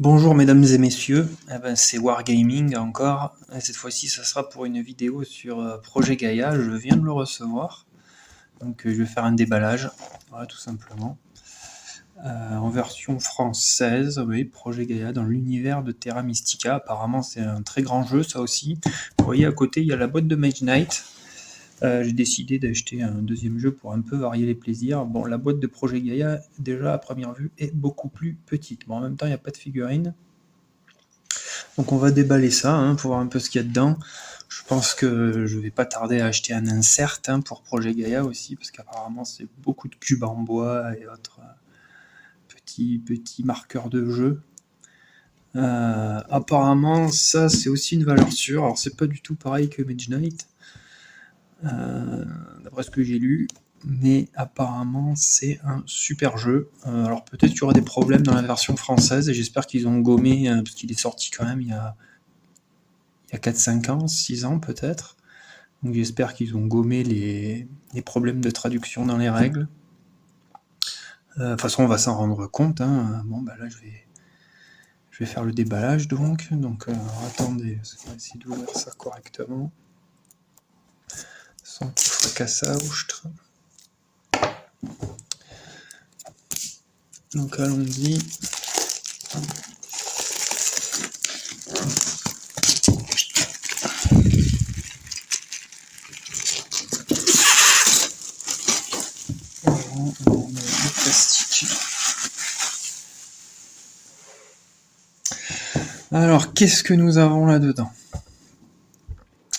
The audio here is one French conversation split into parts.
Bonjour mesdames et messieurs, c'est Wargaming encore, et cette fois-ci ça sera pour une vidéo sur Projet Gaïa, je viens de le recevoir, donc je vais faire un déballage, voilà tout simplement, en version française, oui, Projet Gaïa dans l'univers de Terra Mystica, apparemment c'est un très grand jeu ça aussi, vous voyez à côté il y a la boîte de Mage Knight. J'ai décidé d'acheter un deuxième jeu pour un peu varier les plaisirs. Bon, la boîte de Projet Gaïa, déjà à première vue, est beaucoup plus petite. Bon, en même temps, il n'y a pas de figurines. Donc on va déballer ça pour voir un peu ce qu'il y a dedans. Je pense que je vais pas tarder à acheter un insert pour Projet Gaïa aussi, parce qu'apparemment c'est beaucoup de cubes en bois et autres petits marqueurs de jeu. Apparemment ça c'est aussi une valeur sûre, alors c'est pas du tout pareil que Mage Knight, d'après ce que j'ai lu, mais apparemment c'est un super jeu. Alors peut-être qu'il y aura des problèmes dans la version française, et j'espère qu'ils ont gommé, parce qu'il est sorti quand même il y a 4-5 ans, 6 ans peut-être. Donc j'espère qu'ils ont gommé les problèmes de traduction dans les règles. De toute façon on va s'en rendre compte. Bon bah là je vais faire le déballage donc. Attendez, on va essayer d'ouvrir ça correctement. Sans qu'il fracasse à outre. Donc allons-y. On met le plastique. Alors qu'est-ce que nous avons là-dedans?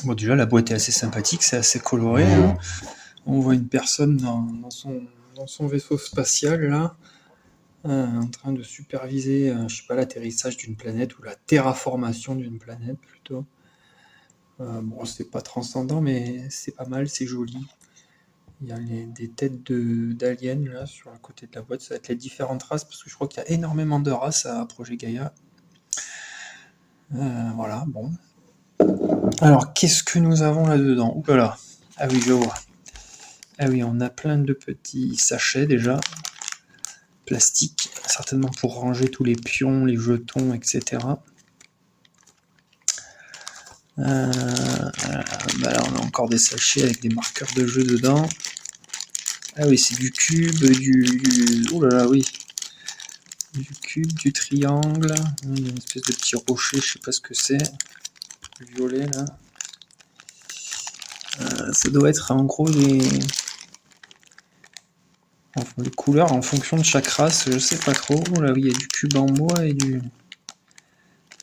Bon déjà la boîte est assez sympathique, c'est assez coloré. On voit une personne dans son vaisseau spatial là, en train de superviser, je sais pas, l'atterrissage d'une planète ou la terraformation d'une planète plutôt. Bon, c'est pas transcendant, mais c'est pas mal, c'est joli. Il y a des têtes d'aliens là sur le côté de la boîte, ça va être les différentes races, parce que je crois qu'il y a énormément de races à Projet Gaïa. Voilà, bon. Alors, qu'est-ce que nous avons là-dedans? Ouh là là. Ah oui, je vois. Ah oui, on a plein de petits sachets déjà. Plastique, certainement pour ranger tous les pions, les jetons, etc. Bah là on a encore des sachets avec des marqueurs de jeu dedans. Ah oui, c'est du cube, oh là là, oui. Du cube, du triangle, une espèce de petit rocher, je sais pas ce que c'est. Le violet là. Ça doit être en gros les couleurs en fonction de chaque race, je sais pas trop. Oh là oui, il y a du cube en bois et du...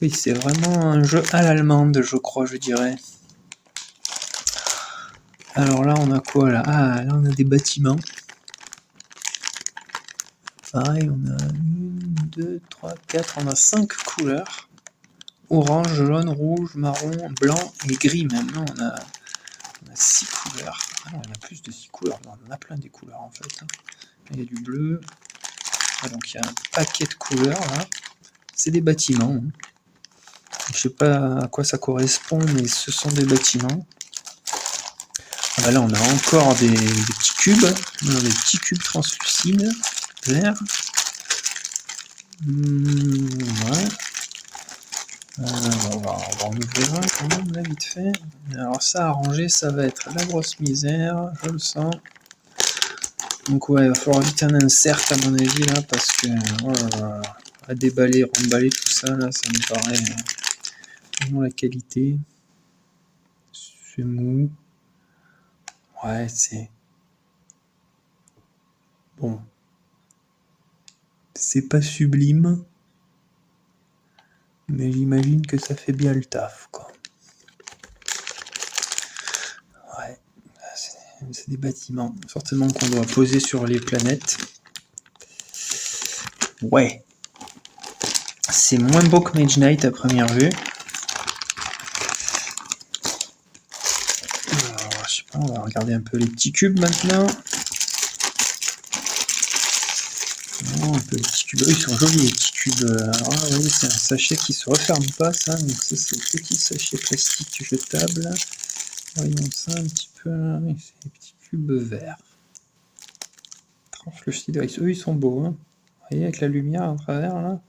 Oui, c'est vraiment un jeu à l'allemande, je crois, je dirais. Alors là, on a quoi là? Ah, là on a des bâtiments. Pareil, on a 1, 2, 3, 4, on a 5 couleurs. Orange, jaune, rouge, marron, blanc et gris même. Là, on a 6 couleurs. Ah non, on a plus de 6 couleurs. On en a plein des couleurs en fait. Là, il y a du bleu. Ah, donc il y a un paquet de couleurs là. C'est des bâtiments. Je sais pas à quoi ça correspond, mais ce sont des bâtiments. Ah bah là, on a encore des petits cubes. On a des petits cubes translucides, verts. Ouais. On va en ouvrir un quand même, là, vite fait. Alors ça, à ranger, ça va être la grosse misère, je le sens. Donc ouais, il va falloir vite un insert à mon avis, là, parce que oh là là, à déballer, remballer tout ça, là, ça me paraît vraiment la qualité. C'est mou. Ouais, c'est... Bon. C'est pas sublime, mais j'imagine que ça fait bien le taf, quoi. Ouais, c'est des bâtiments, certainement qu'on doit poser sur les planètes. Ouais. C'est moins beau que Mage Knight à première vue. Alors, je sais pas, on va regarder un peu les petits cubes maintenant. Oh, un peu les petits cubes. Oh, ils sont jolis les petits cubes. Alors là, oui, c'est un sachet qui se referme pas, ça. Donc ça, c'est le petit sachet plastique jetable. Voyons ça un petit peu. Oui, c'est les petits cubes verts. Translucides. Eux, ils sont beaux. Hein. Vous voyez, avec la lumière à travers, là.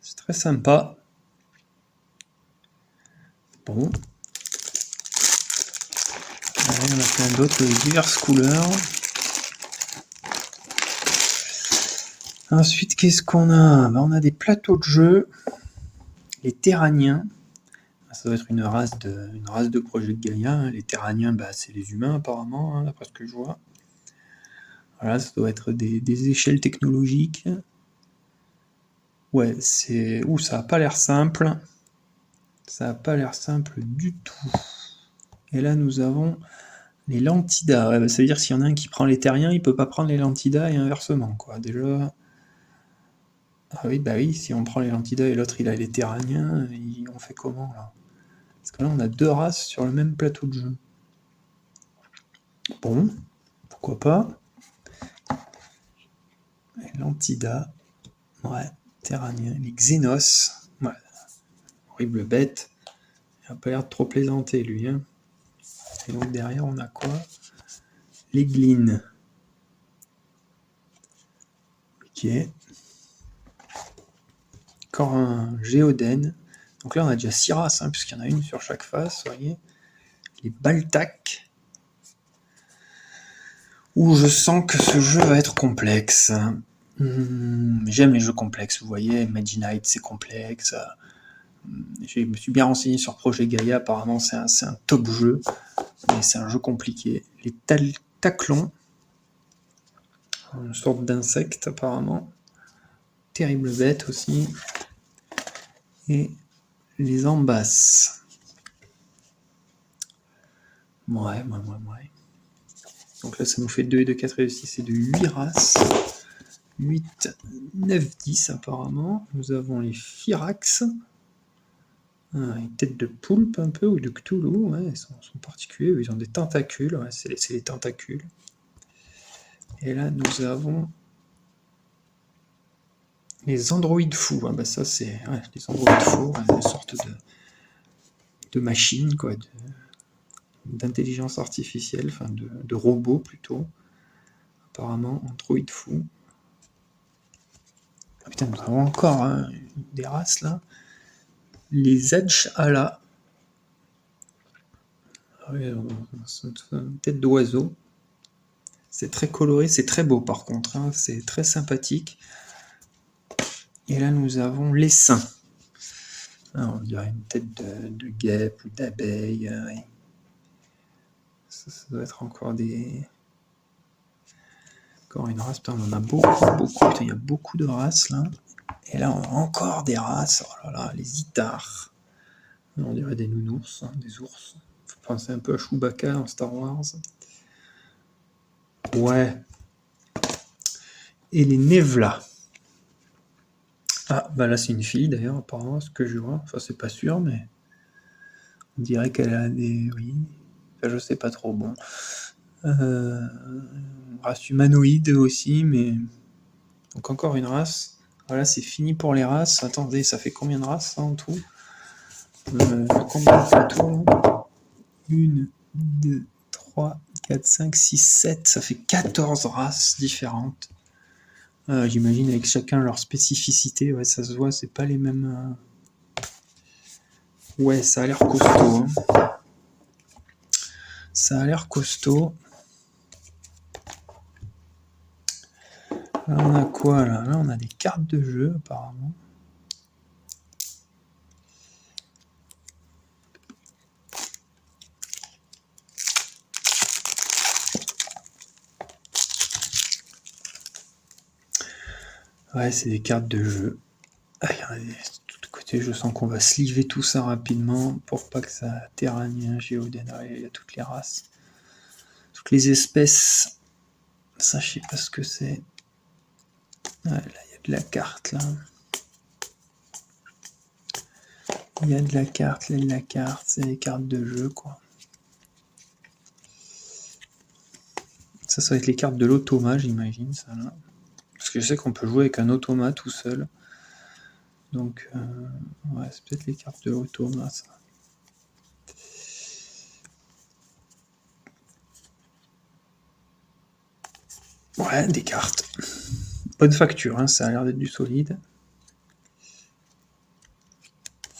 C'est très sympa. Bon. Il y en a plein d'autres de diverses couleurs. Ensuite, qu'est-ce qu'on a? On a des plateaux de jeu. Les Terraniens. Ça doit être une race de Projet Gaïa. Les Terraniens, c'est les humains apparemment, d'après ce que je vois. Voilà, ça doit être des échelles technologiques. Ouais, c'est... Ouh, ça a pas l'air simple. Ça a pas l'air simple du tout. Et là, nous avons les Lantidas. Ouais, ça veut dire s'il y en a un qui prend les Terriens, il peut pas prendre les Lantidas et inversement, quoi. Déjà... Ah oui, si on prend les Lantidas et l'autre il a les Terraniens, on fait comment, là? Parce que là, on a deux races sur le même plateau de jeu. Bon, pourquoi pas. L'Antida, ouais, Terranien, les Xénos, ouais, horrible bête, il a pas l'air de trop plaisanter lui. Hein. Et donc derrière on a quoi? Les Glines. Ok. Encore un Géoden. Donc là on a déjà 6 races, puisqu'il y en a une sur chaque face, vous voyez. Les Baltac. Où je sens que ce jeu va être complexe. J'aime les jeux complexes, vous voyez, Imaginite c'est complexe. Je me suis bien renseigné sur Projet Gaïa, apparemment c'est un top jeu, mais c'est un jeu compliqué. Les taclons, une sorte d'insecte apparemment, terrible bête aussi. Et les ambasses. Ouais. Donc là ça nous fait 2 et 2, 4 et 6 et de 8 races. 8, 9, 10 apparemment. Nous avons les Firax. Une tête de poulpe un peu, ou de Cthulhu, ouais, ils sont particuliers, ils ont des tentacules, ouais, c'est les tentacules. Et là nous avons les androïdes fous, ça c'est les androïdes fous, une sorte de machine, quoi, d'intelligence artificielle, enfin de robots plutôt, apparemment, androïdes fous. Ah putain, nous avons encore des races là. Les Adjhala. Une tête d'oiseau. C'est très coloré, c'est très beau par contre, c'est très sympathique. Et là nous avons les seins. On dirait une tête de guêpe ou d'abeille. Ça doit être encore une race. Putain, on en a beaucoup. Putain, il y a beaucoup de races là. Et là on a encore des races. Oh là là, les Itars. On dirait des nounours, des ours. Faut penser un peu à Chewbacca en Star Wars. Ouais. Et les Nevla. Ah, là c'est une fille d'ailleurs, apparemment, ce que je vois. Enfin, c'est pas sûr, mais on dirait qu'elle a des. Oui. Enfin, je sais pas trop. Bon. Race humanoïde aussi, mais. Donc encore une race. Voilà, c'est fini pour les races. Attendez, ça fait combien de races ça en tout? Combien de plateaux? 1, 2, 3, 4, 5, 6, 7. Ça fait 14 races différentes. J'imagine avec chacun leur spécificité. Ouais, ça se voit, c'est pas les mêmes. Ouais, ça a l'air costaud. Ça a l'air costaud. Là, on a quoi là? Là, on a des cartes de jeu apparemment. Ouais, c'est des cartes de jeu. Regardez, de tous côtés, je sens qu'on va sliver tout ça rapidement pour pas que ça Terranien, Géoden, il y a toutes les races. Toutes les espèces. Ça, je sais pas ce que c'est. Ouais, là, il y a de la carte, là. Il y a de la carte, là, de la carte. C'est des cartes de jeu, quoi. Ça va être les cartes de l'automa, j'imagine, ça, là. Parce que je sais qu'on peut jouer avec un automa tout seul. Donc, ouais, c'est peut-être les cartes de l'automa, ça. Ouais, des cartes. Bonne facture, ça a l'air d'être du solide.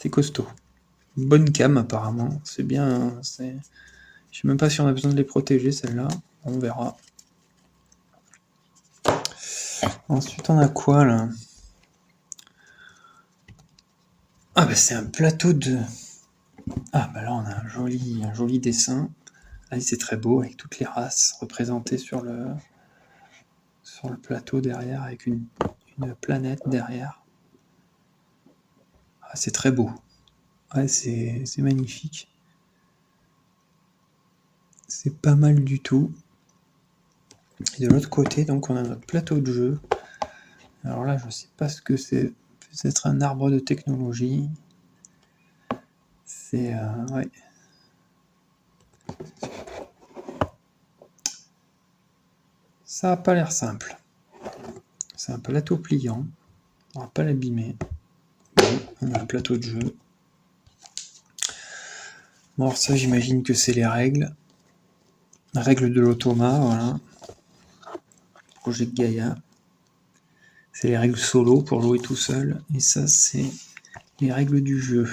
C'est costaud. Bonne cam apparemment, c'est bien. Je sais même pas si on a besoin de les protéger celles-là, on verra. Ensuite on a quoi là? Ah bah c'est un plateau de... Ah bah là on a un joli dessin. Là c'est très beau avec toutes les races représentées sur le plateau derrière avec une planète derrière. Ah, c'est très beau. Ouais, c'est magnifique. C'est pas mal du tout. Et de l'autre côté, donc on a notre plateau de jeu. Alors là, je sais pas ce que c'est. Peut-être un arbre de technologie. C'est ouais. Ça a pas l'air simple. C'est un plateau pliant. On va pas l'abîmer. Bon, on a un plateau de jeu. Bon, alors ça, j'imagine que c'est les règles. Règles de l'automa, voilà. Projet de Gaïa. C'est les règles solo pour jouer tout seul. Et ça, c'est les règles du jeu.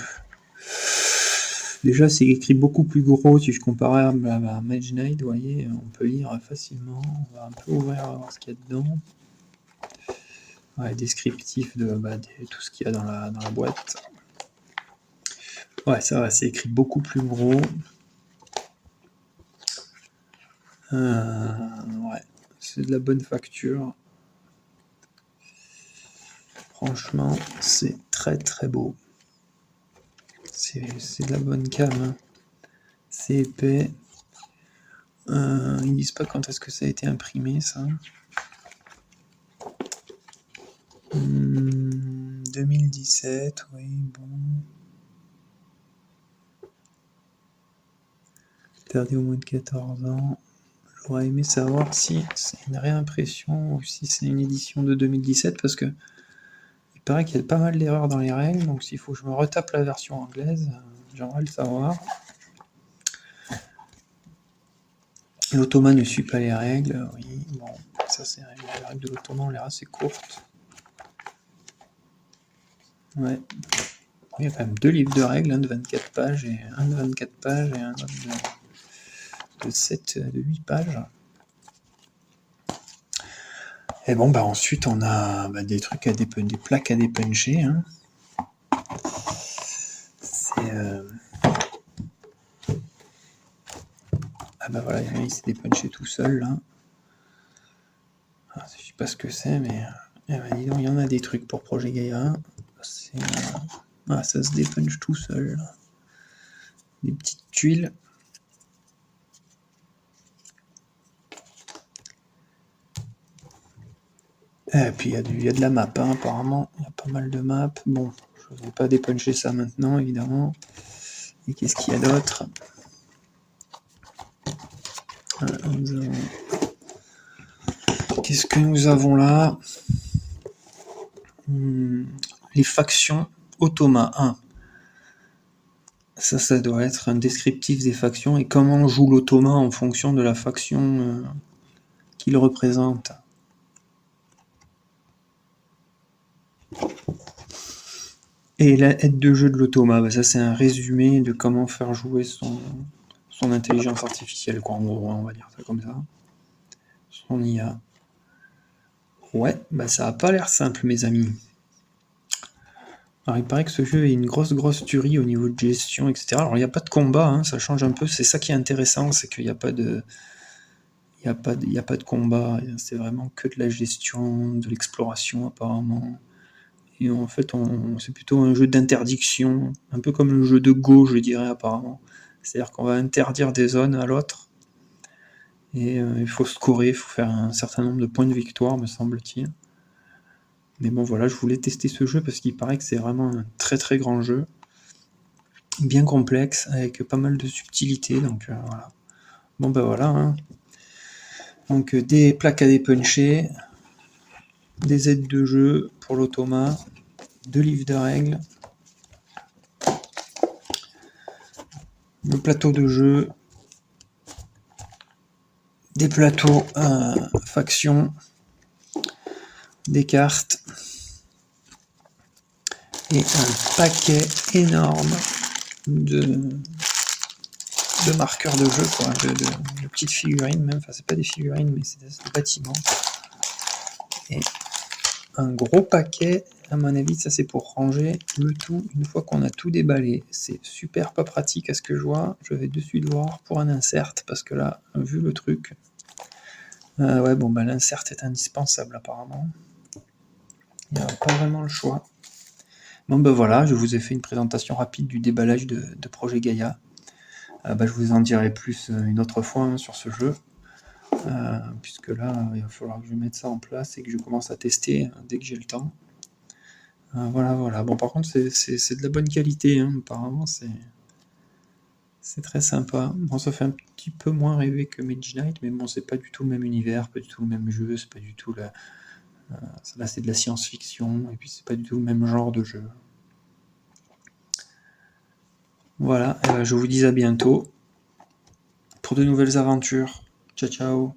Déjà, c'est écrit beaucoup plus gros si je compare à Mage Knight, vous voyez, on peut lire facilement. On va un peu ouvrir, voir ce qu'il y a dedans. Ouais, descriptif de tout ce qu'il y a dans la boîte. Ouais, ça va, c'est écrit beaucoup plus gros. Ouais, c'est de la bonne facture. Franchement, c'est très très beau. C'est de la bonne cam. Hein. C'est épais. Ils disent pas quand est-ce que ça a été imprimé, ça. 2017, oui, bon. Interdit au moins de 14 ans. J'aurais aimé savoir si c'est une réimpression ou si c'est une édition de 2017 parce que il paraît qu'il y a pas mal d'erreurs dans les règles, donc s'il faut que je me retape la version anglaise, j'aimerais le savoir. L'automa ne suit pas les règles, oui, bon, ça c'est les règles de l'automa ont l'air assez courtes. Ouais. Il y a quand même 2 livres de règles, un de 24 pages et un de 24 pages et un autre de 8 pages. Et bon, bah ensuite on a des trucs des plaques à dépuncher. Hein. C'est ah bah voilà, il s'est dépunché tout seul là. Ah, je sais pas ce que c'est, mais dis donc, il y en a des trucs pour Projet Gaïa. Ah, ça se dépunche tout seul. Là. Des petites tuiles. Et puis il y a de la map, hein, apparemment. Il y a pas mal de maps. Bon, je ne vais pas dépuncher ça maintenant, évidemment. Et qu'est-ce qu'il y a d'autre? Qu'est-ce que nous avons là? Les factions Automa 1. Ça doit être un descriptif des factions et comment joue l'automa en fonction de la faction qu'il représente. Et la aide de jeu de l'automa, ça c'est un résumé de comment faire jouer son intelligence artificielle, quoi, en gros, on va dire ça comme ça. Son IA. Ouais, ça a pas l'air simple, mes amis. Alors il paraît que ce jeu est une grosse tuerie au niveau de gestion, etc. Alors il n'y a pas de combat, hein, ça change un peu, c'est ça qui est intéressant, c'est qu'il n'y a pas de... Il n'y a pas de combat, c'est vraiment que de la gestion, de l'exploration apparemment. Et en fait, c'est plutôt un jeu d'interdiction, un peu comme le jeu de Go, je dirais apparemment. C'est-à-dire qu'on va interdire des zones à l'autre, et il faut scorer, il faut faire un certain nombre de points de victoire, me semble-t-il. Mais bon, voilà, je voulais tester ce jeu parce qu'il paraît que c'est vraiment un très grand jeu, bien complexe, avec pas mal de subtilités, donc voilà. Bon ben voilà, hein. Donc des plaques à dépuncher, des aides de jeu pour l'automa, 2 livres de règles, le plateau de jeu, des plateaux factions, des cartes, et un paquet énorme de marqueurs de jeu, quoi, de petites figurines même, enfin c'est pas des figurines mais c'est des bâtiments. Et un gros paquet, à mon avis ça c'est pour ranger le tout une fois qu'on a tout déballé. C'est super pas pratique à ce que je vois, je vais de suite voir pour un insert, parce que là, vu le truc, ouais bon bah l'insert est indispensable apparemment. Il n'y a pas vraiment le choix. Bon ben voilà, je vous ai fait une présentation rapide du déballage de Projet Gaïa. Je vous en dirai plus une autre fois hein, sur ce jeu, puisque là, il va falloir que je mette ça en place et que je commence à tester dès que j'ai le temps. Voilà. Bon, par contre, c'est de la bonne qualité, hein. Apparemment, c'est très sympa. Bon, ça fait un petit peu moins rêver que Mage Knight, mais bon, c'est pas du tout le même univers, pas du tout le même jeu, c'est pas du tout là, c'est de la science-fiction, et puis c'est pas du tout le même genre de jeu. Voilà, je vous dis à bientôt pour de nouvelles aventures. Ciao, ciao.